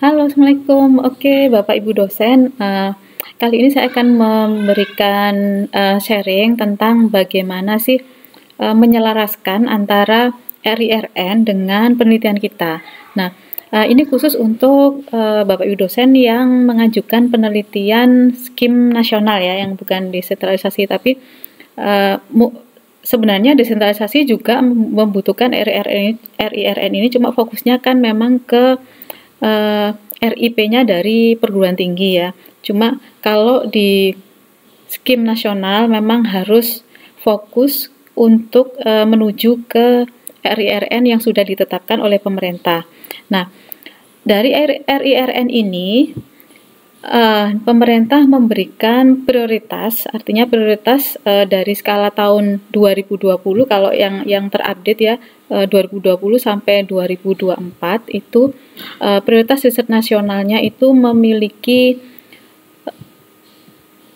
Halo, Assalamualaikum. Oke, Bapak Ibu dosen, kali ini saya akan memberikan sharing tentang bagaimana sih menyelaraskan antara RIRN dengan penelitian kita. Nah, ini khusus untuk Bapak Ibu dosen yang mengajukan penelitian skim nasional ya, yang bukan desentralisasi, tapi uh, sebenarnya desentralisasi juga membutuhkan RIRN ini, cuma fokusnya kan memang ke RIP-nya dari perguruan tinggi ya. Cuma kalau di skim nasional memang harus fokus untuk menuju ke RIRN yang sudah ditetapkan oleh pemerintah. Nah, dari RIRN ini pemerintah memberikan prioritas, artinya prioritas dari skala tahun 2020, kalau yang terupdate ya 2020 sampai 2024 itu prioritas riset nasionalnya itu memiliki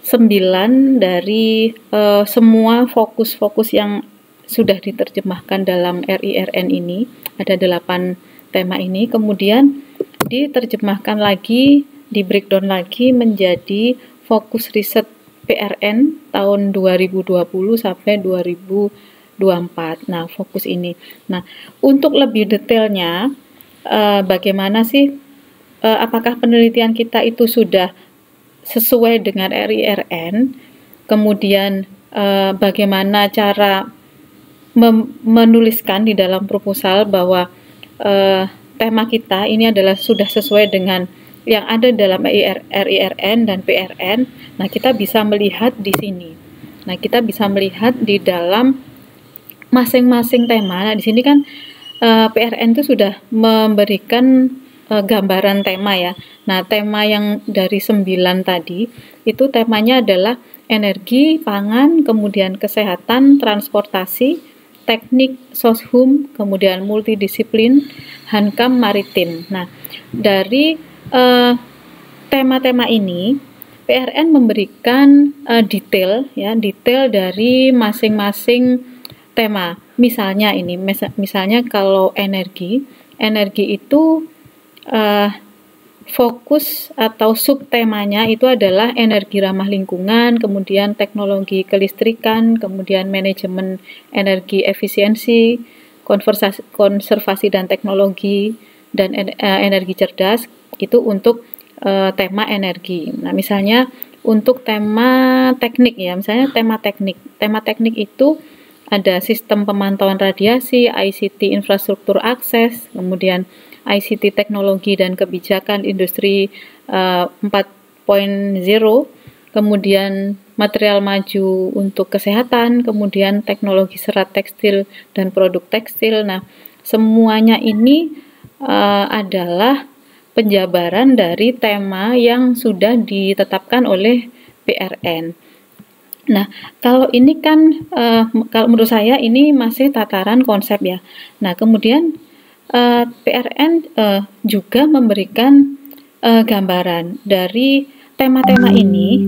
9 dari semua fokus-fokus yang sudah diterjemahkan dalam RIRN ini, ada 8 tema ini, kemudian diterjemahkan lagi, di breakdown lagi menjadi fokus riset PRN tahun 2020 sampai 2024. Nah, fokus ini. Nah, untuk lebih detailnya, bagaimana sih, apakah penelitian kita itu sudah sesuai dengan RIRN, kemudian bagaimana cara menuliskan di dalam proposal bahwa tema kita ini adalah sudah sesuai dengan yang ada dalam RIRN dan PRN. Nah, kita bisa melihat di sini. Nah, kita bisa melihat di dalam masing-masing tema. Nah, di sini kan PRN itu sudah memberikan gambaran tema ya. Nah, tema yang dari 9 tadi, itu temanya adalah energi, pangan, kemudian kesehatan, transportasi, teknik, soshum, kemudian multidisiplin, hankam, maritim. Nah, dari tema-tema ini PRN memberikan detail dari masing-masing tema. Misalnya misalnya kalau energi itu fokus atau subtemanya itu adalah energi ramah lingkungan, kemudian teknologi kelistrikan, kemudian manajemen energi efisiensi, konservasi dan teknologi, dan energi cerdas. Itu untuk tema energi. Nah, misalnya untuk tema teknik ya, misalnya tema teknik itu ada sistem pemantauan radiasi, ICT infrastruktur akses, kemudian ICT teknologi dan kebijakan industri 4.0, kemudian material maju untuk kesehatan, kemudian teknologi serat tekstil dan produk tekstil. Nah, semuanya ini adalah penjabaran dari tema yang sudah ditetapkan oleh PRN. Nah, kalau ini kan kalau menurut saya ini masih tataran konsep ya. Nah, kemudian PRN juga memberikan gambaran dari tema-tema ini,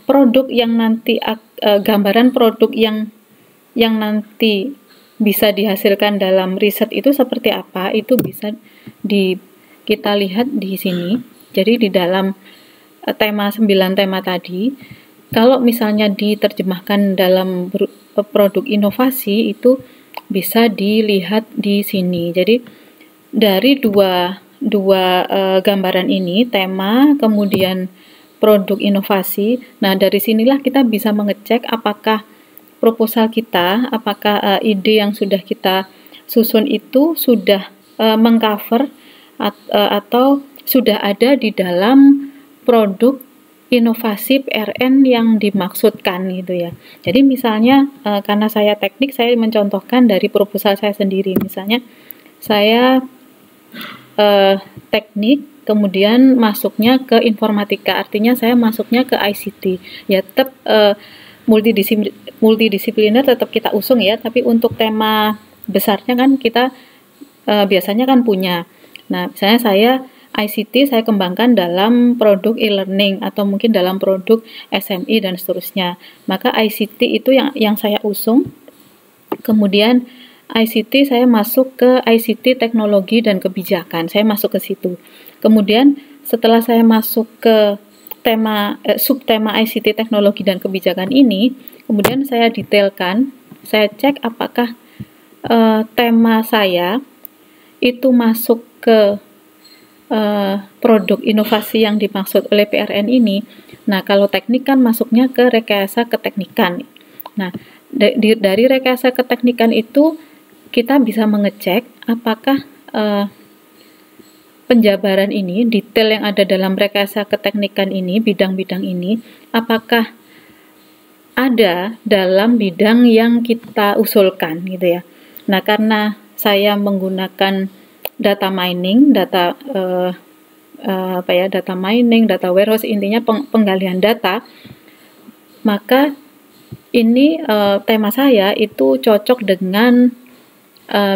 produk yang nanti gambaran produk yang nanti bisa dihasilkan dalam riset itu seperti apa, itu bisa kita lihat di sini. Jadi di dalam 9 tema tadi, kalau misalnya diterjemahkan dalam produk inovasi itu bisa dilihat di sini. Jadi dari dua gambaran ini, tema kemudian produk inovasi. Nah, dari sinilah kita bisa mengecek apakah proposal kita, apakah ide yang sudah kita susun itu sudah mengcover atau sudah ada di dalam produk inovasi PRN yang dimaksudkan gitu ya. Jadi misalnya karena saya teknik, saya mencontohkan dari proposal saya sendiri. Misalnya saya teknik, kemudian masuknya ke informatika, artinya saya masuknya ke ICT. Ya tetap multidisipliner tetap kita usung ya, tapi untuk tema besarnya kan kita biasanya kan punya. Nah, misalnya saya ICT saya kembangkan dalam produk e-learning atau mungkin dalam produk SME dan seterusnya. Maka ICT itu yang saya usung. Kemudian ICT saya masuk ke ICT teknologi dan kebijakan, saya masuk ke situ. Kemudian setelah saya masuk ke subtema ICT teknologi dan kebijakan ini, kemudian saya detailkan, saya cek apakah tema saya itu masuk ke produk inovasi yang dimaksud oleh PRN ini. Nah, kalau teknik kan masuknya ke rekayasa keteknikan. Nah, dari rekayasa keteknikan itu kita bisa mengecek apakah penjabaran ini, detail yang ada dalam rekayasa keteknikan ini, bidang-bidang ini, apakah ada dalam bidang yang kita usulkan gitu ya. Nah, karena saya menggunakan data mining, data mining, data warehouse, intinya penggalian data, maka ini tema saya itu cocok dengan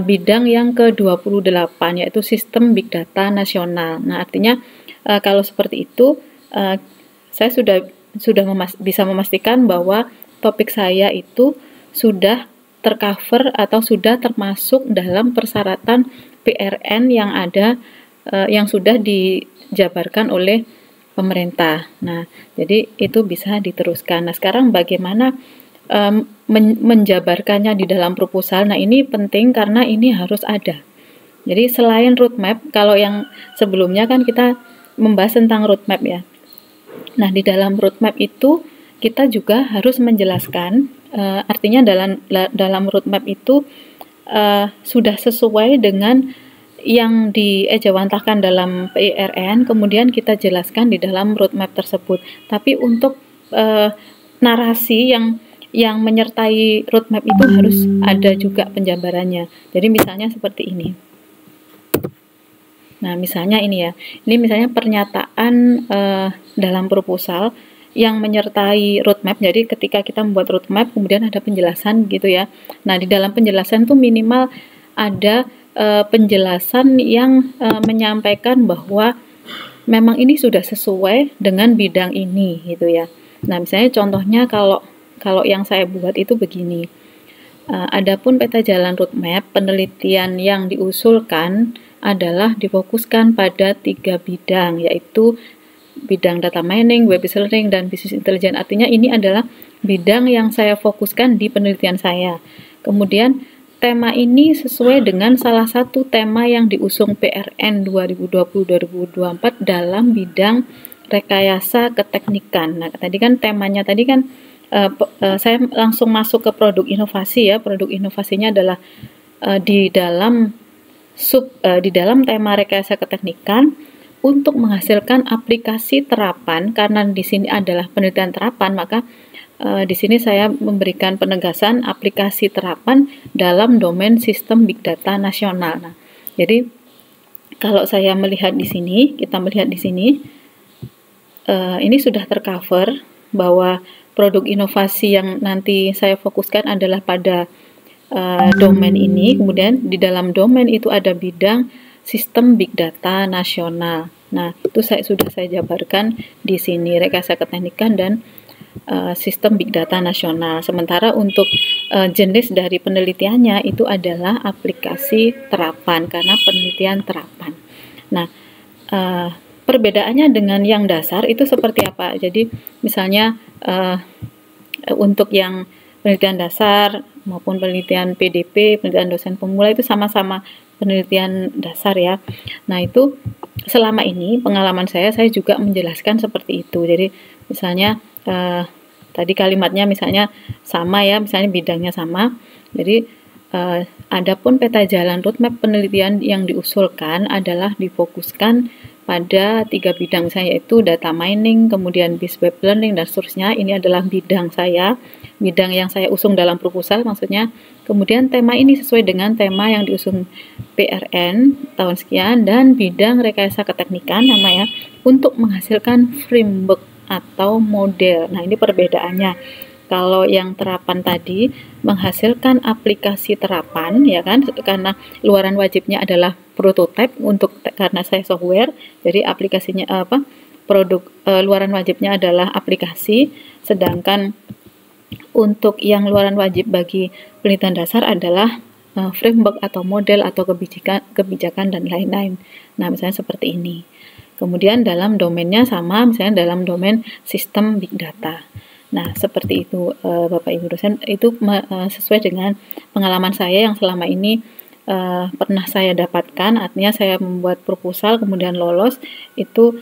bidang yang ke-28, yaitu sistem big data nasional. Nah, artinya kalau seperti itu, saya sudah bisa memastikan bahwa topik saya itu sudah tercover atau sudah termasuk dalam persyaratan PRN yang ada, yang sudah dijabarkan oleh pemerintah. Nah, jadi itu bisa diteruskan. Nah, sekarang bagaimana menjabarkannya di dalam proposal. Nah, ini penting karena ini harus ada. Jadi selain roadmap, kalau yang sebelumnya kan kita membahas tentang roadmap ya. Nah, di dalam roadmap itu kita juga harus menjelaskan, artinya dalam roadmap itu sudah sesuai dengan yang diejawantahkan dalam PRN, kemudian kita jelaskan di dalam roadmap tersebut. Tapi untuk narasi yang menyertai roadmap itu harus ada juga penjabarannya. Jadi misalnya seperti ini. Nah, misalnya ini ya. Ini misalnya pernyataan dalam proposal yang menyertai roadmap. Jadi ketika kita membuat roadmap, kemudian ada penjelasan gitu ya. Nah, di dalam penjelasan itu minimal ada penjelasan yang menyampaikan bahwa memang ini sudah sesuai dengan bidang ini gitu ya. Nah, misalnya contohnya kalau yang saya buat itu begini. Adapun peta jalan roadmap, penelitian yang diusulkan adalah difokuskan pada 3 bidang, yaitu bidang data mining, web learning, dan business intelligence. Artinya ini adalah bidang yang saya fokuskan di penelitian saya. Kemudian tema ini sesuai dengan salah satu tema yang diusung PRN 2020-2024 dalam bidang rekayasa keteknikan. Nah, tadi kan temanya tadi kan saya langsung masuk ke produk inovasi ya. Produk inovasinya adalah di dalam tema rekayasa keteknikan untuk menghasilkan aplikasi terapan. Karena di sini adalah penelitian terapan, maka di sini saya memberikan penegasan aplikasi terapan dalam domain sistem big data nasional. Nah, jadi kalau saya melihat di sini, kita melihat di sini, ini sudah tercover bahwa produk inovasi yang nanti saya fokuskan adalah pada domain ini. Kemudian di dalam domain itu ada bidang sistem big data nasional. Nah, itu sudah saya jabarkan di sini, rekayasa keteknikan dan sistem big data nasional. Sementara untuk jenis dari penelitiannya itu adalah aplikasi terapan, karena penelitian terapan. Nah, perbedaannya dengan yang dasar itu seperti apa? Jadi misalnya untuk yang penelitian dasar maupun penelitian PDP, penelitian dosen pemula itu sama-sama penelitian dasar ya. Nah, itu selama ini pengalaman saya juga menjelaskan seperti itu. Jadi misalnya tadi kalimatnya misalnya sama ya, misalnya bidangnya sama. Jadi adapun peta jalan roadmap penelitian yang diusulkan adalah difokuskan pada 3 bidang saya, yaitu data mining, kemudian biz web learning, dan seterusnya. Ini adalah bidang saya, bidang yang saya usung dalam proposal maksudnya. Kemudian tema ini sesuai dengan tema yang diusung PRN tahun sekian, dan bidang rekayasa keteknikan namanya untuk menghasilkan framework atau model. Nah, ini perbedaannya. Kalau yang terapan tadi menghasilkan aplikasi terapan, ya kan, karena luaran wajibnya adalah prototype karena saya software, jadi aplikasinya produk luaran wajibnya adalah aplikasi, sedangkan untuk yang luaran wajib bagi penelitian dasar adalah framework atau model atau kebijakan dan lain-lain. Nah, misalnya seperti ini. Kemudian dalam domainnya sama, misalnya dalam domain sistem big data. Nah, seperti itu Bapak Ibu dosen, itu sesuai dengan pengalaman saya yang selama ini pernah saya dapatkan, artinya saya membuat proposal kemudian lolos, itu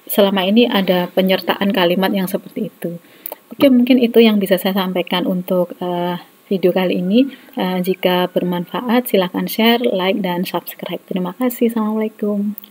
selama ini ada penyertaan kalimat yang seperti itu. Oke, mungkin itu yang bisa saya sampaikan untuk video kali ini. Jika bermanfaat, silakan share, like, dan subscribe. Terima kasih. Assalamualaikum.